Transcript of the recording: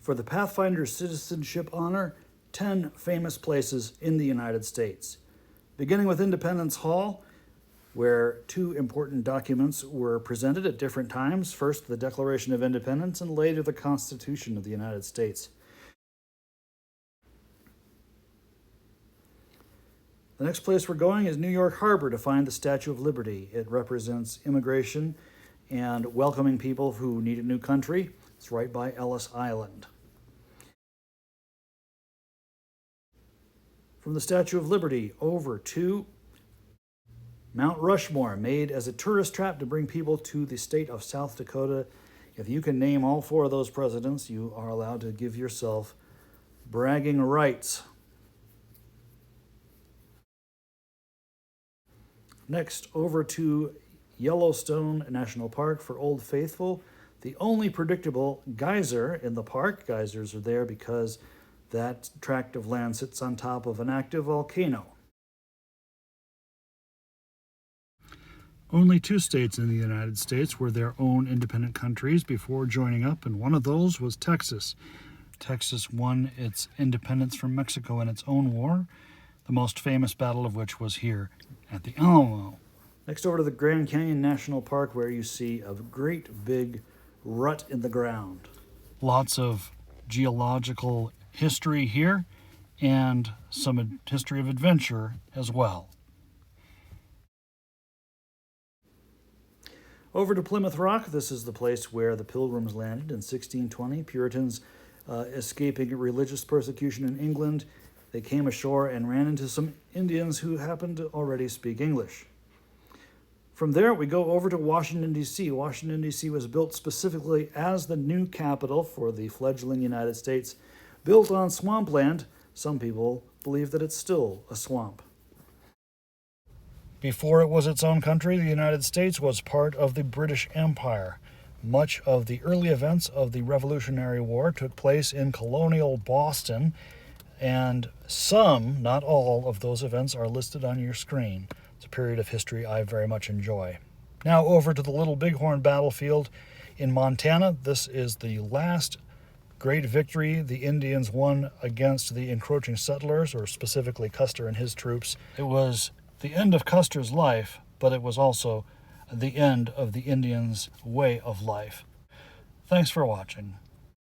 For the Pathfinders Citizenship Honor, 10 famous places in the United States. Beginning with Independence Hall, where two important documents were presented at different times. First, the Declaration of Independence, and later the Constitution of the United States. The next place we're going is New York Harbor to find the Statue of Liberty. It represents immigration and welcoming people who need a new country. It's right by Ellis Island. From the Statue of Liberty over to Mount Rushmore, made as a tourist trap to bring people to the state of South Dakota. If you can name all four of those presidents, you are allowed to give yourself bragging rights. Next, over to Yellowstone National Park for Old Faithful, the only predictable geyser in the park. Geysers are there because that tract of land sits on top of an active volcano. Only two states in the United States were their own independent countries before joining up, and one of those was Texas. Texas won its independence from Mexico in its own war, the most famous battle of which was here at the Alamo. Next, over to the Grand Canyon National Park, where you see a great big rut in the ground. Lots of geological history here and some history of adventure as well. Over to Plymouth Rock. This is the place where the Pilgrims landed in 1620. Puritans escaping religious persecution in England. They came ashore and ran into some Indians who happened to already speak English. From there, we go over to Washington, D.C. Washington, D.C. was built specifically as the new capital for the fledgling United States. Built on swampland, some people believe that it's still a swamp. Before it was its own country, the United States was part of the British Empire. Much of the early events of the Revolutionary War took place in colonial Boston, and some, not all, of those events are listed on your screen. It's a period of history I very much enjoy. Now over to the Little Bighorn battlefield in Montana. This is the last great victory the Indians won against the encroaching settlers, or specifically Custer and his troops. It was the end of Custer's life, but it was also the end of the Indians' way of life. Thanks for watching.